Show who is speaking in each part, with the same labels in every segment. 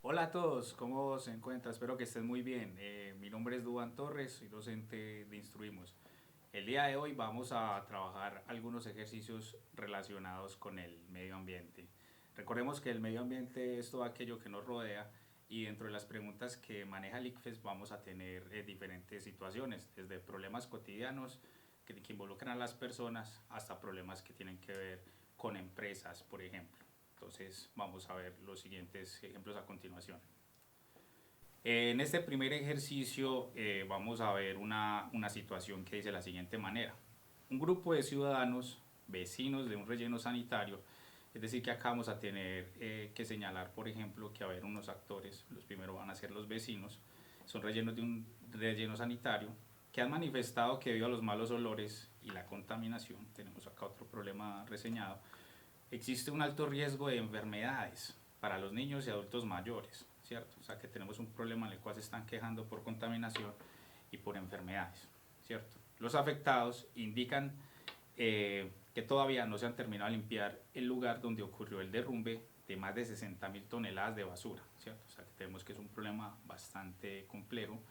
Speaker 1: Hola a todos, ¿cómo se encuentran? Espero que estén muy bien. Mi nombre es Duván Torres, soy docente de Instruimos. El día de hoy vamos a trabajar algunos ejercicios relacionados con el medio ambiente. Recordemos que el medio ambiente es todo aquello que nos rodea y dentro de las preguntas que maneja el ICFES vamos a tener diferentes situaciones, desde problemas cotidianos que involucran a las personas hasta problemas que tienen que ver con empresas, por ejemplo. Entonces vamos a ver los siguientes ejemplos a continuación. En este primer ejercicio vamos a ver una situación que dice de la siguiente manera. Un grupo de ciudadanos, vecinos de un relleno sanitario, es decir, que acá vamos a tener que señalar, por ejemplo, que va a haber unos actores, los primeros van a ser los vecinos, son rellenos de un relleno sanitario, que han manifestado que debido a los malos olores y la contaminación, tenemos acá otro problema reseñado, existe un alto riesgo de enfermedades para los niños y adultos mayores, ¿cierto? O sea que tenemos un problema en el cual se están quejando por contaminación y por enfermedades, ¿cierto? Los afectados indican que todavía no se han terminado de limpiar el lugar donde ocurrió el derrumbe de más de 60.000 toneladas de basura, ¿cierto? O sea que tenemos que es un problema bastante complejo,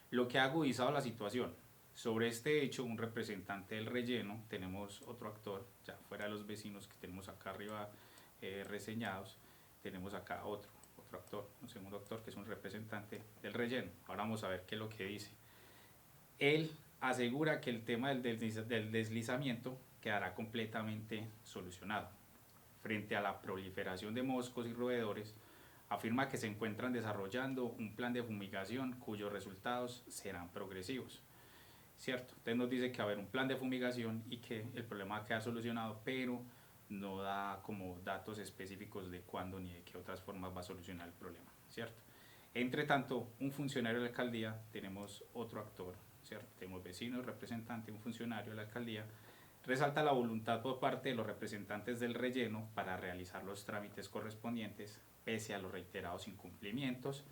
Speaker 1: lo que ha agudizado la situación. Sobre este hecho, un representante del relleno, tenemos otro actor, ya fuera de los vecinos que tenemos acá arriba reseñados, tenemos acá otro actor, un segundo actor que es un representante del relleno. Ahora vamos a ver qué es lo que dice. Él asegura que el tema del deslizamiento quedará completamente solucionado. Frente a la proliferación de moscos y roedores, afirma que se encuentran desarrollando un plan de fumigación cuyos resultados serán progresivos. ¿Cierto? Entonces nos dice que va a haber un plan de fumigación y que el problema va a quedar solucionado, pero no da como datos específicos de cuándo ni de qué otras formas va a solucionar el problema, ¿cierto? Entre tanto, un funcionario de la alcaldía, tenemos otro actor, ¿cierto? Tenemos vecinos, representante, un funcionario de la alcaldía, resalta la voluntad por parte de los representantes del relleno para realizar los trámites correspondientes pese a los reiterados incumplimientos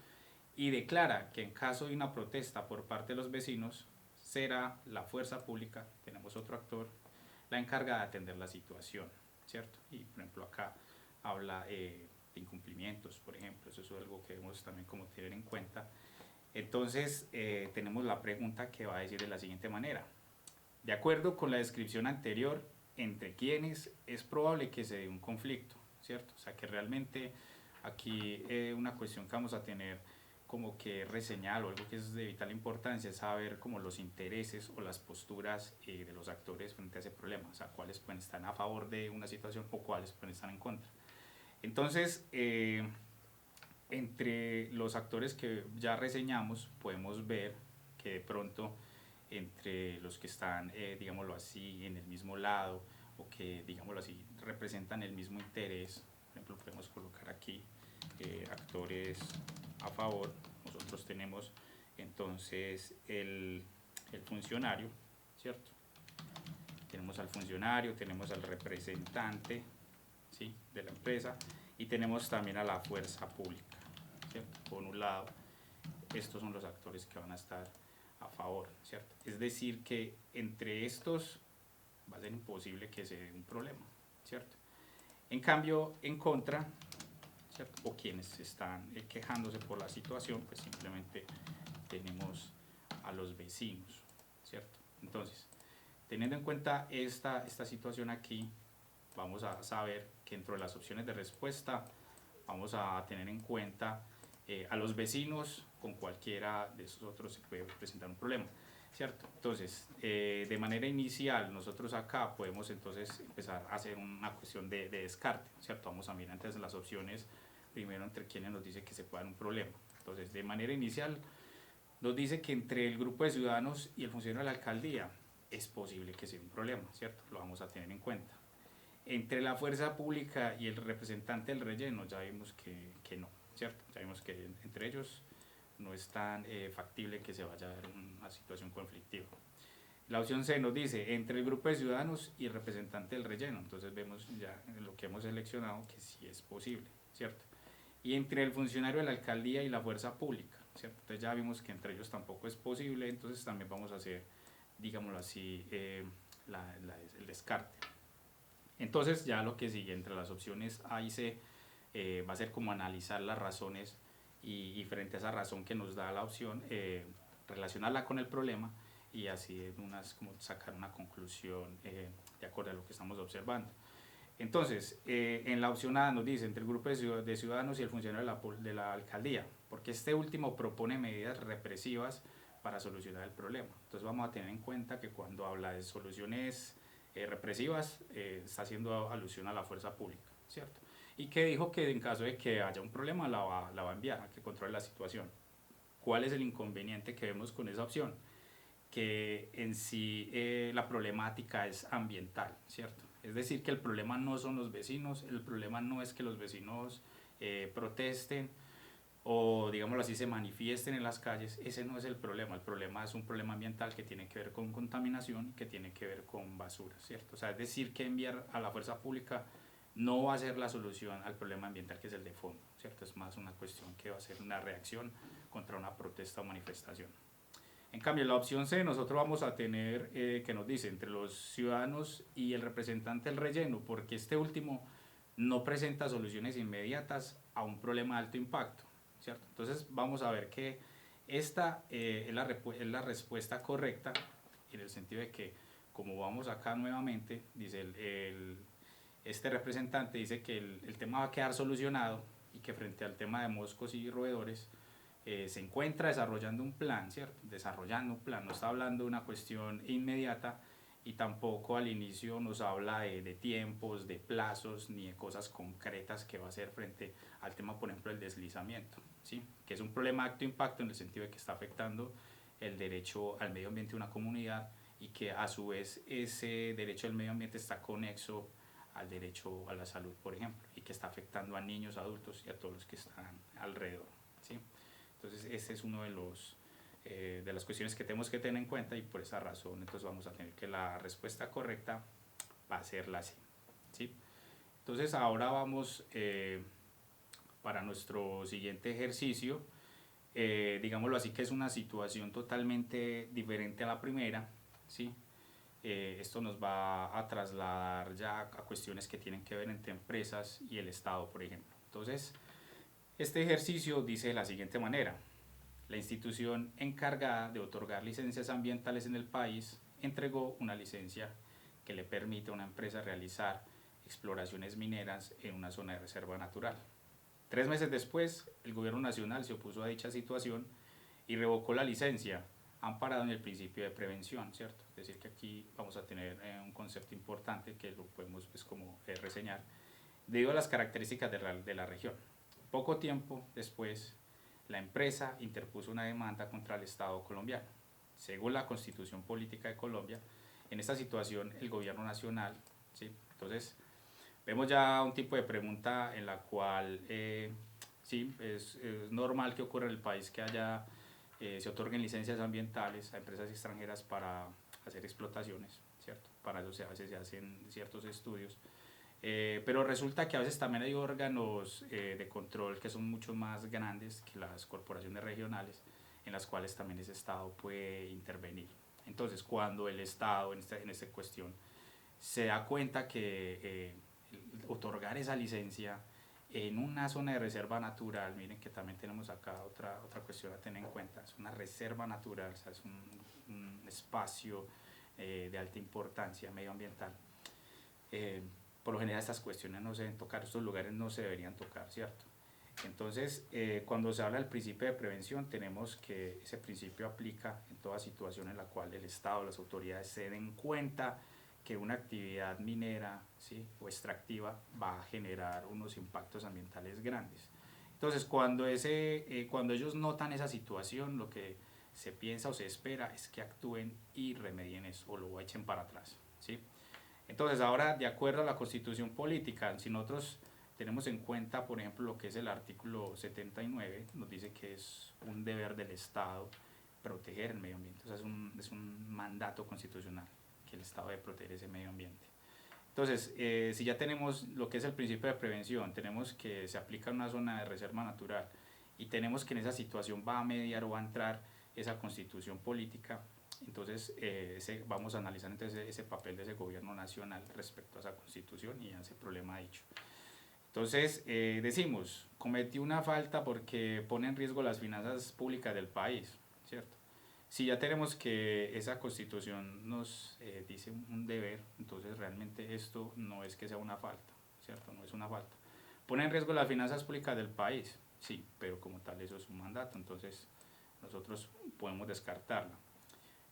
Speaker 1: y declara que en caso de una protesta por parte de los vecinos será la fuerza pública, tenemos otro actor, la encargada de atender la situación, ¿cierto? Y por ejemplo acá habla de incumplimientos, por ejemplo, eso es algo que debemos también como tener en cuenta. Entonces tenemos la pregunta que va a decir de la siguiente manera. De acuerdo con la descripción anterior, entre quienes es probable que se dé un conflicto, ¿cierto? O sea que realmente aquí una cuestión que vamos a tener como que reseñar o algo que es de vital importancia es saber como los intereses o las posturas de los actores frente a ese problema, o sea, cuáles pueden estar a favor de una situación o cuáles pueden estar en contra. Entonces, entre los actores que ya reseñamos podemos ver que de pronto entre los que están, digámoslo así, en el mismo lado o que, digámoslo así, representan el mismo interés, por ejemplo, podemos colocar aquí actores a favor, nosotros tenemos entonces el funcionario, ¿cierto? Tenemos al funcionario, tenemos al representante, ¿sí?, de la empresa y tenemos también a la fuerza pública, ¿cierto? Por un lado, estos son los actores que van a estar a favor, ¿cierto? Es decir, que entre estos va a ser imposible que se dé un problema, ¿cierto? En cambio, en contra, ¿cierto?, o quienes están quejándose por la situación, pues simplemente tenemos a los vecinos, ¿cierto? Entonces, teniendo en cuenta esta situación aquí, vamos a saber que dentro de las opciones de respuesta vamos a tener en cuenta a los vecinos, con cualquiera de esos otros se puede presentar un problema, ¿cierto? Entonces, de manera inicial, nosotros acá podemos entonces empezar a hacer una cuestión de descarte, ¿cierto? Vamos a mirar entonces las opciones, primero entre quienes nos dice que se puede dar un problema. Entonces, de manera inicial, nos dice que entre el grupo de ciudadanos y el funcionario de la alcaldía es posible que sea un problema, ¿cierto? Lo vamos a tener en cuenta. Entre la fuerza pública y el representante del relleno ya vimos que no, ¿cierto? Ya vimos que entre ellos no es tan factible que se vaya a dar una situación conflictiva. La opción C nos dice entre el grupo de ciudadanos y el representante del relleno, entonces vemos ya en lo que hemos seleccionado que sí es posible, ¿cierto? Y entre el funcionario de la alcaldía y la fuerza pública, ¿cierto? Entonces ya vimos que entre ellos tampoco es posible, entonces también vamos a hacer, digámoslo así, el descarte. Entonces ya lo que sigue entre las opciones A y C va a ser como analizar las razones y frente a esa razón que nos da la opción, relacionarla con el problema y así como sacar una conclusión de acuerdo a lo que estamos observando. Entonces, en la opción A nos dice entre el grupo de ciudadanos y el funcionario de la alcaldía, porque este último propone medidas represivas para solucionar el problema. Entonces vamos a tener en cuenta que cuando habla de soluciones represivas, está haciendo alusión a la fuerza pública, ¿cierto? Y que dijo que en caso de que haya un problema la va a enviar a que controle la situación. ¿Cuál es el inconveniente que vemos con esa opción? Que en sí la problemática es ambiental, ¿cierto? Es decir, que el problema no son los vecinos, el problema no es que los vecinos protesten o digámoslo así se manifiesten en las calles, ese no es el problema es un problema ambiental que tiene que ver con contaminación, que tiene que ver con basura, ¿cierto? O sea, es decir, que enviar a la fuerza pública no va a ser la solución al problema ambiental que es el de fondo, ¿cierto? Es más una cuestión que va a ser una reacción contra una protesta o manifestación. En cambio, en la opción C nosotros vamos a tener que nos dice entre los ciudadanos y el representante del relleno, porque este último no presenta soluciones inmediatas a un problema de alto impacto, ¿cierto? Entonces vamos a ver que esta es la respuesta correcta en el sentido de que como vamos acá nuevamente, dice este representante dice que el tema va a quedar solucionado y que frente al tema de moscos y roedores se encuentra desarrollando un plan, ¿cierto? Desarrollando un plan, no está hablando de una cuestión inmediata y tampoco al inicio nos habla de tiempos, de plazos, ni de cosas concretas que va a hacer frente al tema, por ejemplo, del deslizamiento, ¿sí? Que es un problema de alto impacto en el sentido de que está afectando el derecho al medio ambiente de una comunidad y que a su vez ese derecho al medio ambiente está conexo al derecho a la salud, por ejemplo, y que está afectando a niños, adultos y a todos los que están alrededor, ¿sí? Entonces ese es uno de las cuestiones que tenemos que tener en cuenta y por esa razón entonces vamos a tener que la respuesta correcta va a ser la C, ¿sí? Entonces ahora vamos para nuestro siguiente ejercicio, digámoslo así que es una situación totalmente diferente a la primera, ¿sí? Esto nos va a trasladar ya a cuestiones que tienen que ver entre empresas y el Estado, por ejemplo. Entonces, este ejercicio dice de la siguiente manera: la institución encargada de otorgar licencias ambientales en el país entregó una licencia que le permite a una empresa realizar exploraciones mineras en una zona de reserva natural. 3 meses después, el gobierno nacional se opuso a dicha situación y revocó la licencia, amparado en el principio de prevención, ¿cierto? Es decir, que aquí vamos a tener un concepto importante que lo podemos pues, como reseñar, debido a las características de la región. Poco tiempo después, la empresa interpuso una demanda contra el Estado colombiano. Según la Constitución Política de Colombia, en esta situación el gobierno nacional, ¿sí? Entonces, vemos ya un tipo de pregunta en la cual sí, es normal que ocurra en el país que se otorguen licencias ambientales a empresas extranjeras para hacer explotaciones, ¿cierto? Para eso a veces se hacen ciertos estudios. Pero resulta que a veces también hay órganos de control que son mucho más grandes que las corporaciones regionales, en las cuales también ese Estado puede intervenir. Entonces, cuando el Estado en esta cuestión se da cuenta que otorgar esa licencia en una zona de reserva natural, miren que también tenemos acá otra cuestión a tener en cuenta, es una reserva natural, o sea, es un espacio de alta importancia medioambiental. Por lo general estas cuestiones no se deben tocar, estos lugares no se deberían tocar, ¿cierto? Entonces, cuando se habla del principio de prevención, tenemos que ese principio aplica en toda situación en la cual el Estado, las autoridades se den cuenta que una actividad minera, ¿sí? O extractiva va a generar unos impactos ambientales grandes. Entonces, cuando ellos notan esa situación, lo que se piensa o se espera es que actúen y remedien eso o lo echen para atrás, ¿sí? Entonces, ahora, de acuerdo a la Constitución Política, si nosotros tenemos en cuenta, por ejemplo, lo que es el artículo 79, nos dice que es un deber del Estado proteger el medio ambiente, o sea, es un mandato constitucional que el Estado debe proteger ese medio ambiente. Entonces, si ya tenemos lo que es el principio de prevención, tenemos que se aplica en una zona de reserva natural y tenemos que en esa situación va a mediar o va a entrar esa constitución política, entonces vamos a analizar entonces ese papel de ese gobierno nacional respecto a esa constitución y a ese problema dicho. Entonces, decimos, cometió una falta porque pone en riesgo las finanzas públicas del país, ¿cierto? Si ya tenemos que esa constitución nos dice un deber, entonces realmente esto no es que sea una falta, ¿cierto? No es una falta. Pone en riesgo las finanzas públicas del país, sí, pero como tal eso es un mandato, entonces nosotros podemos descartarla.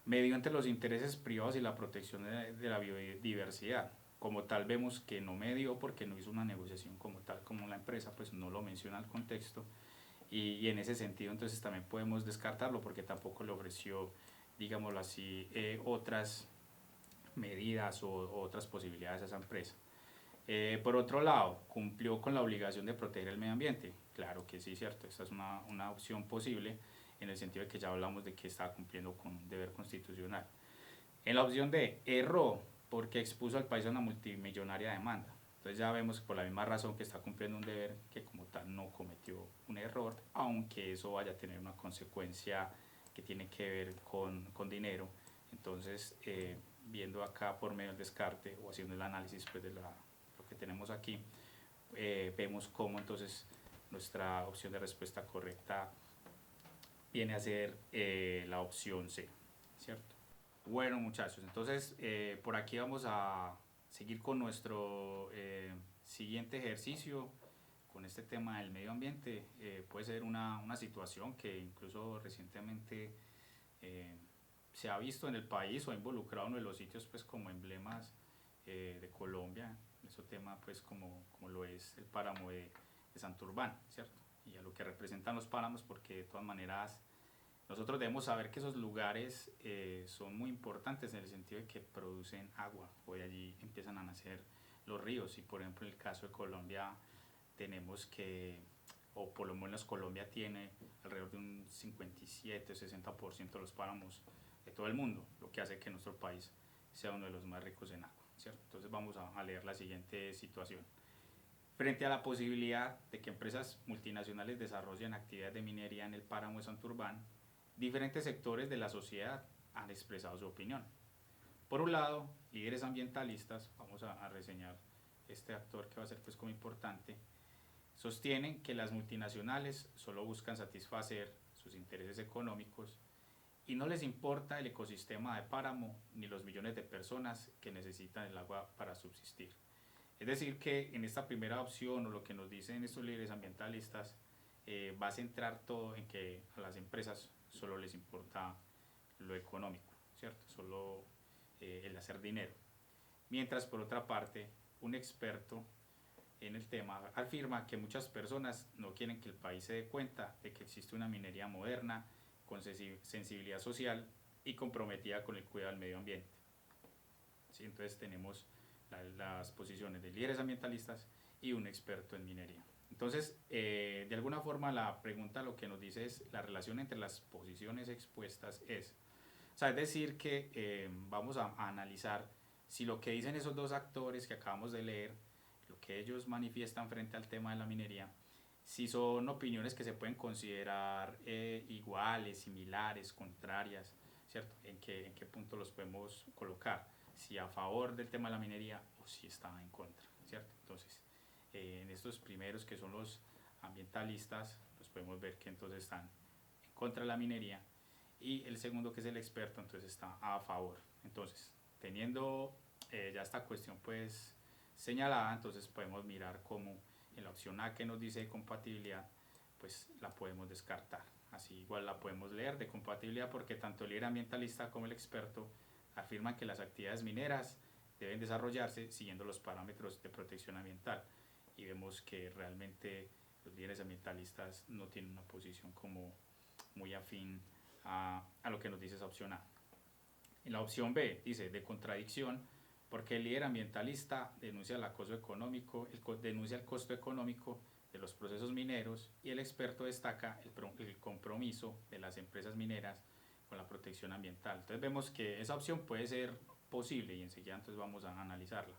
Speaker 1: Mediante los intereses privados y la protección de la biodiversidad. Como tal vemos que no medió porque no hizo una negociación como tal, como la empresa pues no lo menciona el contexto, y en ese sentido entonces también podemos descartarlo porque tampoco le ofreció, digámoslo así, otras medidas o otras posibilidades a esa empresa. Por otro lado, cumplió con la obligación de proteger el medio ambiente. Claro que sí, cierto, esta es una opción posible en el sentido de que ya hablamos de que está cumpliendo con un deber constitucional. En la opción D, erró porque expuso al país a una multimillonaria demanda. Entonces ya vemos por la misma razón que está cumpliendo un deber que como tal no cometió un error, aunque eso vaya a tener una consecuencia que tiene que ver con dinero. Entonces, viendo acá por medio del descarte o haciendo el análisis pues, de lo que tenemos aquí, vemos cómo entonces nuestra opción de respuesta correcta viene a ser la opción C, ¿cierto? Bueno muchachos, entonces por aquí vamos a seguir con nuestro siguiente ejercicio con este tema del medio ambiente. Puede ser una situación que incluso recientemente eh, se ha visto en el país o ha involucrado uno de los sitios pues como emblemas de Colombia, ese tema pues como lo es el páramo de Santurbán, ¿cierto? Y a lo que representan los páramos, porque de todas maneras nosotros debemos saber que esos lugares son muy importantes en el sentido de que producen agua, o de allí empiezan a nacer los ríos. Y por ejemplo en el caso de Colombia tenemos que, o por lo menos Colombia tiene alrededor de un 57 o 60% de los páramos de todo el mundo, lo que hace que nuestro país sea uno de los más ricos en agua, ¿cierto? Entonces vamos a leer la siguiente situación. Frente a la posibilidad de que empresas multinacionales desarrollen actividades de minería en el páramo de Santurbán, diferentes sectores de la sociedad han expresado su opinión. Por un lado, líderes ambientalistas, vamos a reseñar este actor que va a ser pues como importante, sostienen que las multinacionales solo buscan satisfacer sus intereses económicos y no les importa el ecosistema de páramo ni los millones de personas que necesitan el agua para subsistir. Es decir, que en esta primera opción o lo que nos dicen estos líderes ambientalistas va a centrar todo en que a las empresas solo les importa lo económico, ¿cierto? Solo el hacer dinero. Mientras por otra parte, un experto en el tema afirma que muchas personas no quieren que el país se dé cuenta de que existe una minería moderna, con sensibilidad social y comprometida con el cuidado del medio ambiente. ¿Sí? Entonces tenemos las posiciones de líderes ambientalistas y un experto en minería. Entonces, de alguna forma la pregunta lo que nos dice es la relación entre las posiciones expuestas es, o sea, es decir que vamos a analizar si lo que dicen esos dos actores que acabamos de leer, lo que ellos manifiestan frente al tema de la minería, si son opiniones que se pueden considerar iguales, similares, contrarias, ¿cierto? En qué punto los podemos colocar, si a favor del tema de la minería o si está en contra, ¿cierto? Entonces, en estos primeros que son los ambientalistas, pues podemos ver que entonces están en contra de la minería, y el segundo que es el experto entonces está a favor. Entonces, teniendo ya esta cuestión pues señalada, entonces podemos mirar cómo en la opción A que nos dice de compatibilidad, pues la podemos descartar. Así igual la podemos leer de compatibilidad porque tanto el líder ambientalista como el experto afirman que las actividades mineras deben desarrollarse siguiendo los parámetros de protección ambiental, y vemos que realmente los líderes ambientalistas no tienen una posición como muy afín a lo que nos dice esa opción A. En la opción B dice de contradicción, porque el líder ambientalista denuncia el acoso económico, denuncia el costo económico de los procesos mineros, y el experto destaca el compromiso de las empresas mineras con la protección ambiental. Entonces vemos que esa opción puede ser posible y enseguida entonces vamos a analizarla.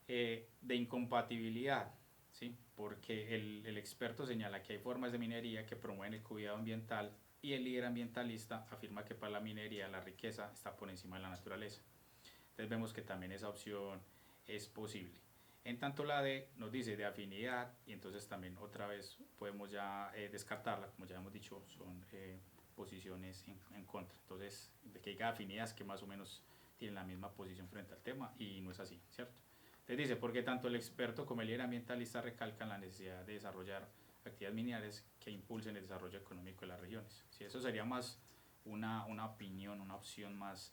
Speaker 1: De incompatibilidad, ¿sí? Porque el experto señala que hay formas de minería que promueven el cuidado ambiental, y el líder ambientalista afirma que para la minería la riqueza está por encima de la naturaleza. Entonces vemos que también esa opción es posible. En tanto la D nos dice de afinidad y entonces también otra vez podemos ya descartarla, como ya hemos dicho, son posiciones en contra. Entonces, de que diga afinidad es que más o menos tienen la misma posición frente al tema y no es así, ¿cierto? Entonces dice, porque tanto el experto como el líder ambientalista recalcan la necesidad de desarrollar actividades mineras que impulsen el desarrollo económico de las regiones. Si eso sería más una opinión, una opción más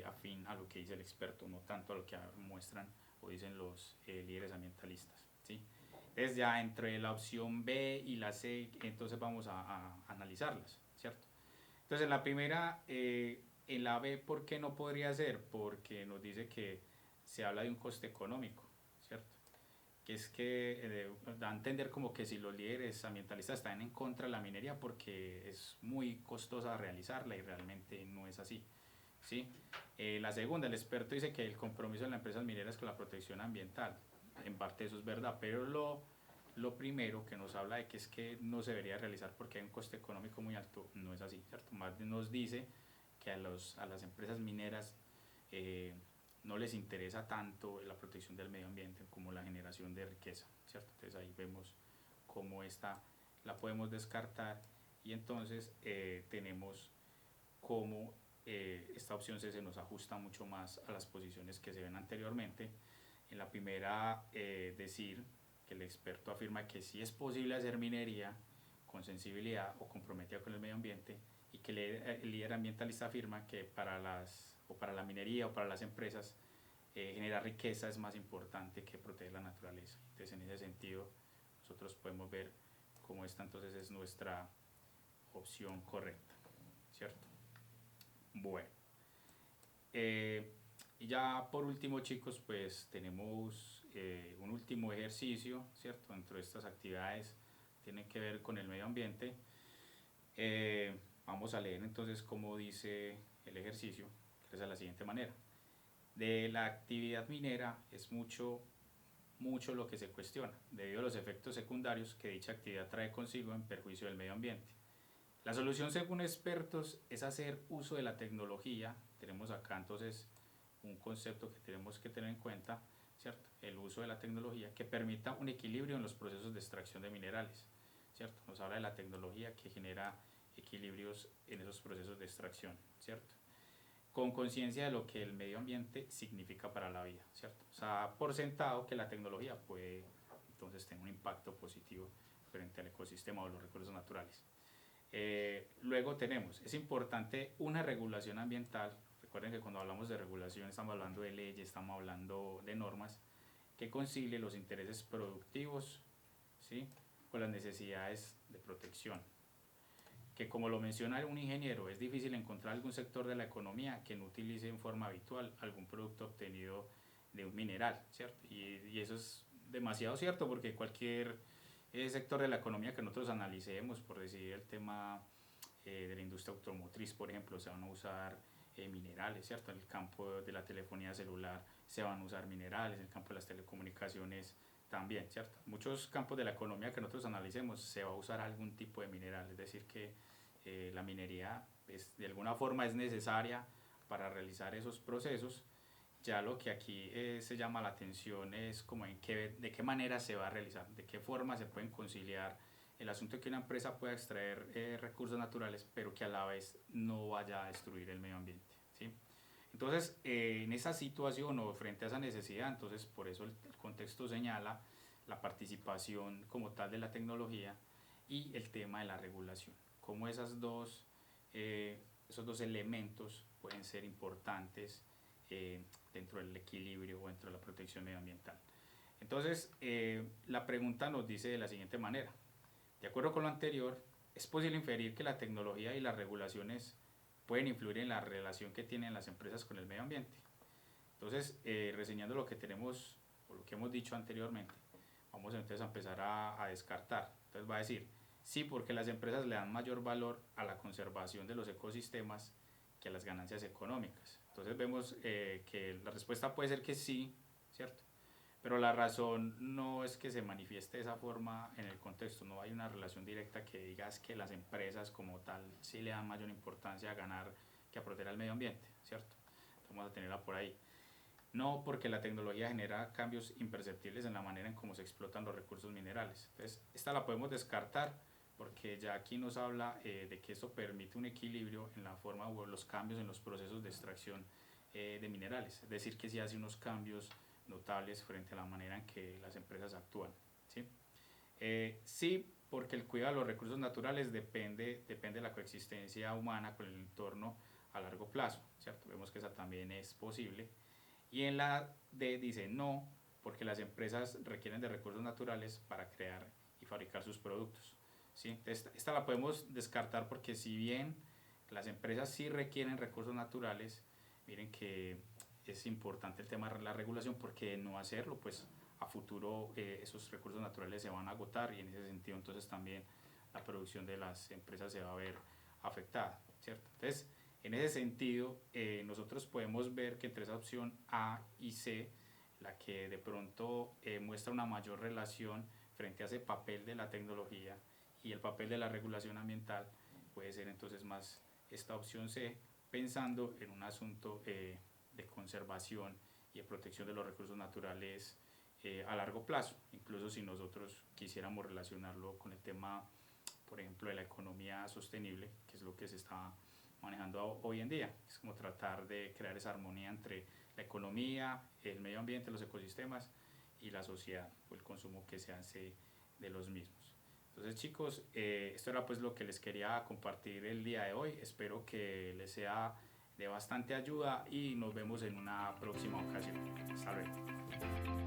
Speaker 1: afín a lo que dice el experto, no tanto a lo que muestran o dicen los líderes ambientalistas, ¿sí? Entonces ya entre la opción B y la C, entonces vamos a analizarlas, ¿cierto? Entonces en la primera, en la B, ¿por qué no podría ser? Porque nos dice que se habla de un coste económico, ¿cierto? Que es que da a entender como que si los líderes ambientalistas están en contra de la minería porque es muy costosa realizarla y realmente no es así, ¿sí? La segunda, el experto dice que el compromiso de las empresas mineras con la protección ambiental, en parte eso es verdad, pero lo primero que nos habla de que es que no se debería realizar porque hay un coste económico muy alto, no es así, ¿cierto? Más nos dice que a las empresas mineras no les interesa tanto la protección del medio ambiente como la generación de riqueza, ¿cierto? Entonces ahí vemos cómo esta la podemos descartar y entonces tenemos cómo esta opción C se nos ajusta mucho más a las posiciones que se ven anteriormente. En la primera, decir que el experto afirma que sí es posible hacer minería con sensibilidad o comprometida con el medio ambiente y que el líder ambientalista afirma que para la minería o para las empresas generar riqueza es más importante que proteger la naturaleza. Entonces en ese sentido nosotros podemos ver cómo esta entonces es nuestra opción correcta, ¿cierto? Bueno, y ya por último chicos, pues tenemos un último ejercicio, ¿cierto? Dentro de estas actividades tienen que ver con el medio ambiente. Vamos a leer entonces cómo dice el ejercicio, que es de la siguiente manera. De la actividad minera es mucho lo que se cuestiona, debido a los efectos secundarios que dicha actividad trae consigo en perjuicio del medio ambiente. La solución, según expertos, es hacer uso de la tecnología. Tenemos acá entonces un concepto que tenemos que tener en cuenta, ¿cierto? El uso de la tecnología que permita un equilibrio en los procesos de extracción de minerales, ¿cierto? Nos habla de la tecnología que genera equilibrios en esos procesos de extracción, ¿cierto? Con conciencia de lo que el medio ambiente significa para la vida, ¿cierto? O sea, por sentado que la tecnología puede entonces tener un impacto positivo frente al ecosistema o los recursos naturales. Luego tenemos, es importante una regulación ambiental. Recuerden que cuando hablamos de regulación estamos hablando de leyes, estamos hablando de normas que concilie los intereses productivos, ¿sí?, con las necesidades de protección. Que como lo menciona un ingeniero, es difícil encontrar algún sector de la economía que no utilice en forma habitual algún producto obtenido de un mineral, ¿cierto? Y eso es demasiado cierto porque cualquier sector de la economía que nosotros analicemos, por decir el tema de la industria automotriz, por ejemplo, se van a usar minerales, ¿cierto? En el campo de la telefonía celular se van a usar minerales, en el campo de las telecomunicaciones también, ¿cierto? Muchos campos de la economía que nosotros analicemos se va a usar algún tipo de mineral, es decir que la minería de alguna forma es necesaria para realizar esos procesos. Ya lo que aquí se llama la atención es como de qué manera se va a realizar, de qué forma se pueden conciliar el asunto de que una empresa pueda extraer recursos naturales, pero que a la vez no vaya a destruir el medio ambiente, ¿sí? Entonces, en esa situación o frente a esa necesidad, entonces por eso el contexto señala la participación como tal de la tecnología y el tema de la regulación, cómo esos dos elementos pueden ser importantes dentro del equilibrio o dentro de la protección medioambiental. Entonces, la pregunta nos dice de la siguiente manera: de acuerdo con lo anterior, ¿es posible inferir que la tecnología y las regulaciones pueden influir en la relación que tienen las empresas con el medio ambiente? Entonces, reseñando lo que tenemos o lo que hemos dicho anteriormente, vamos entonces a empezar a descartar. Entonces va a decir, sí, porque las empresas le dan mayor valor a la conservación de los ecosistemas que a las ganancias económicas. Entonces vemos que la respuesta puede ser que sí, ¿cierto? Pero la razón no es que se manifieste de esa forma en el contexto, no hay una relación directa que digas que las empresas como tal sí le dan mayor importancia a ganar que a proteger al medio ambiente, ¿cierto? Vamos a tenerla por ahí. No, porque la tecnología genera cambios imperceptibles en la manera en cómo se explotan los recursos minerales. Entonces, esta la podemos descartar porque ya aquí nos habla de que esto permite un equilibrio en la forma o los cambios en los procesos de extracción de minerales. Es decir, que sí hace unos cambios notables frente a la manera en que las empresas actúan. ¿Sí? Sí, porque el cuidado de los recursos naturales depende de la coexistencia humana con el entorno a largo plazo, ¿cierto? Vemos que esa también es posible. Y en la D dice no, porque las empresas requieren de recursos naturales para crear y fabricar sus productos. ¿Sí? Esta la podemos descartar porque si bien las empresas sí requieren recursos naturales, miren que es importante el tema de la regulación porque de no hacerlo, pues a futuro esos recursos naturales se van a agotar y en ese sentido entonces también la producción de las empresas se va a ver afectada, ¿cierto? Entonces, en ese sentido, nosotros podemos ver que entre esa opción A y C, la que de pronto muestra una mayor relación frente a ese papel de la tecnología y el papel de la regulación ambiental, puede ser entonces más esta opción C, pensando en un asunto de conservación y de protección de los recursos naturales a largo plazo, incluso si nosotros quisiéramos relacionarlo con el tema, por ejemplo, de la economía sostenible, que es lo que se está manejando hoy en día. Es como tratar de crear esa armonía entre la economía, el medio ambiente, los ecosistemas y la sociedad o el consumo que se hace de los mismos. Entonces chicos, esto era pues lo que les quería compartir el día de hoy. Espero que les sea de bastante ayuda y nos vemos en una próxima ocasión. Hasta luego.